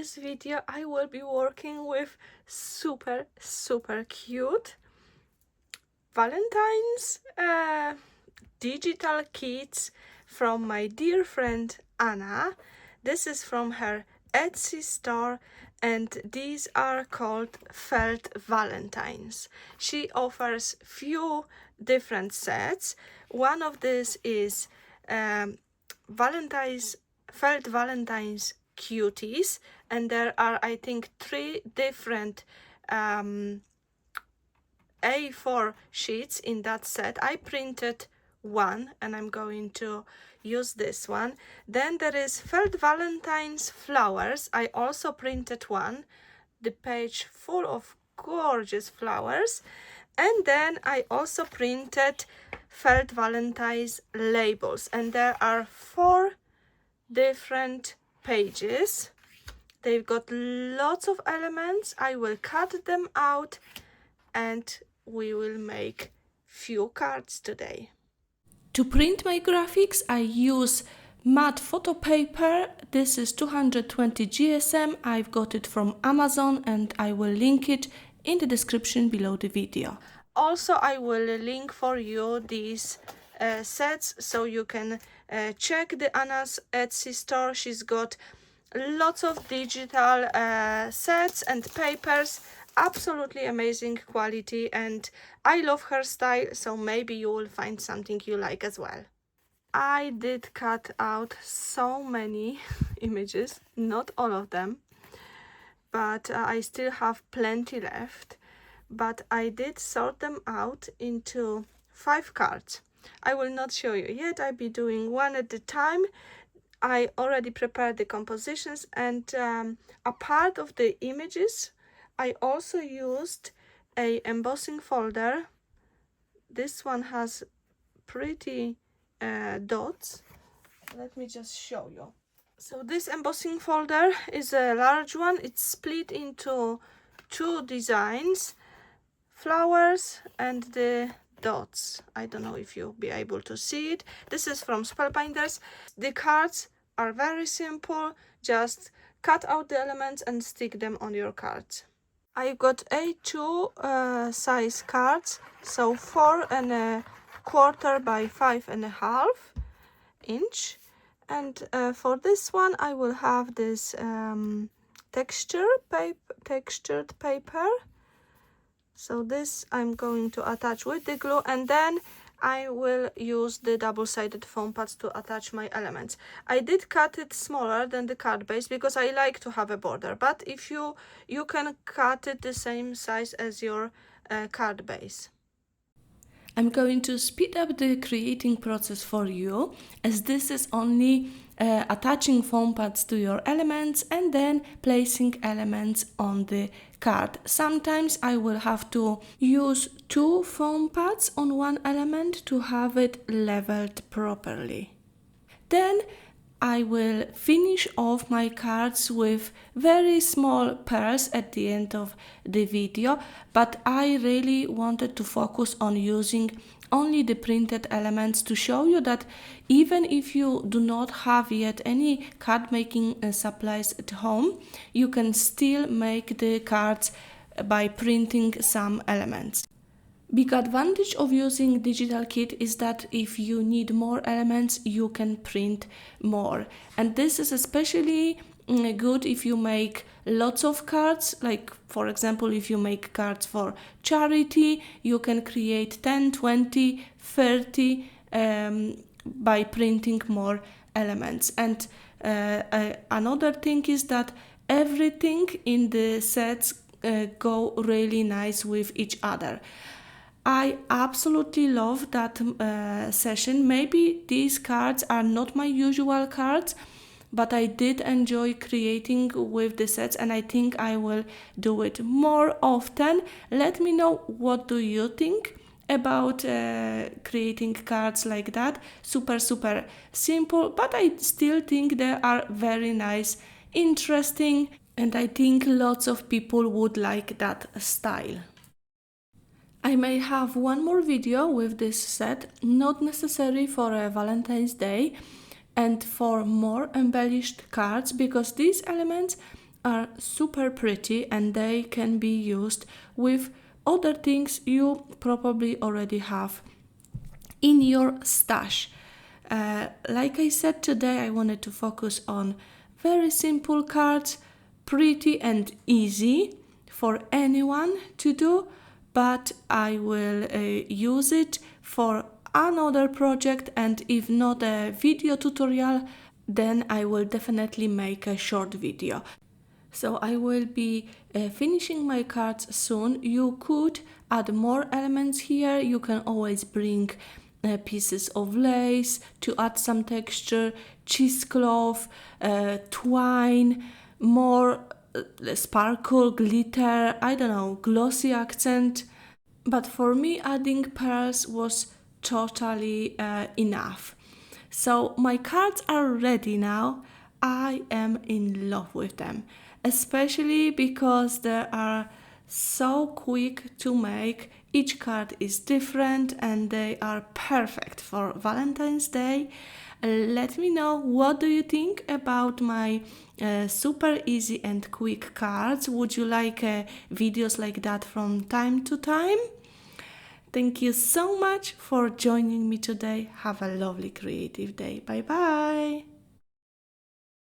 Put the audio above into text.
this video I will be working with super cute Valentine's digital kits from my dear friend Anna. This is from her Etsy store and these are called felt Valentines. She offers few different sets. One of these is felt Valentine's cuties, and there are, I think, 3 different A4 sheets in that set. I printed one and I'm going to use this one. Then there is felt Valentine's flowers. I also printed one, the page full of gorgeous flowers. And then I also printed felt Valentine's labels, and there are 4 different pages. They've got lots of elements. I will cut them out and we will make few cards today. To print my graphics, I use matte photo paper. This is 220 GSM. I've got it from Amazon and I will link it in the description below the video. Also, I will link for you these sets so you can check the Anna's Etsy store. She's got lots of digital sets and papers, absolutely amazing quality, and I love her style, so maybe you will find something you like as well. I did cut out so many images, not all of them, but I still have plenty left. But I did sort them out into 5 cards. I will not show you yet. I'll be doing one at a time. I already prepared the compositions, and a part of the images I also used a embossing folder. This one has pretty dots. Let me just show you. So this embossing folder is a large one. It's split into 2 designs, flowers and the dots. I don't know if you'll be able to see it. This is from Spellbinders. The cards are very simple. Just cut out the elements and stick them on your cards. I've got A2 size cards, so 4¼ by 5½ inch. And for this one I will have this textured paper. So this I'm going to attach with the glue, and then I will use the double-sided foam pads to attach my elements. I did cut it smaller than the card base because I like to have a border, but if you can cut it the same size as your card base. I'm going to speed up the creating process for you, as this is only attaching foam pads to your elements and then placing elements on the card. Sometimes I will have to use 2 foam pads on one element to have it leveled properly. Then I will finish off my cards with very small pearls at the end of the video, but I really wanted to focus on using only the printed elements to show you that even if you do not have yet any card making supplies at home, you can still make the cards by printing some elements. Big advantage of using digital kit is that if you need more elements, you can print more. And this is especially good if you make lots of cards, like for example, if you make cards for charity, you can create 10, 20, 30 by printing more elements. And another thing is that everything in the sets go really nice with each other. I absolutely love that session. Maybe these cards are not my usual cards, but I did enjoy creating with the sets and I think I will do it more often. Let me know what do you think about creating cards like that. Super simple, but I still think they are very nice, interesting, and I think lots of people would like that style. I may have one more video with this set, not necessary for a Valentine's Day, and for more embellished cards, because these elements are super pretty and they can be used with other things you probably already have in your stash. Like I said, today I wanted to focus on very simple cards, pretty and easy for anyone to do, but I will use it for another project, and if not a video tutorial, then I will definitely make a short video. So I will be finishing my cards soon. You could add more elements here. You can always bring pieces of lace to add some texture, cheesecloth, twine, more sparkle, glitter, I don't know, glossy accent. But for me, adding pearls was totally enough. So my cards are ready now. I am in love with them, especially because they are so quick to make. Each card is different and they are perfect for Valentine's Day. Let me know what do you think about my super easy and quick cards. Would you like videos like that from time to time? Thank you so much for joining me today. Have a lovely creative day. Bye bye.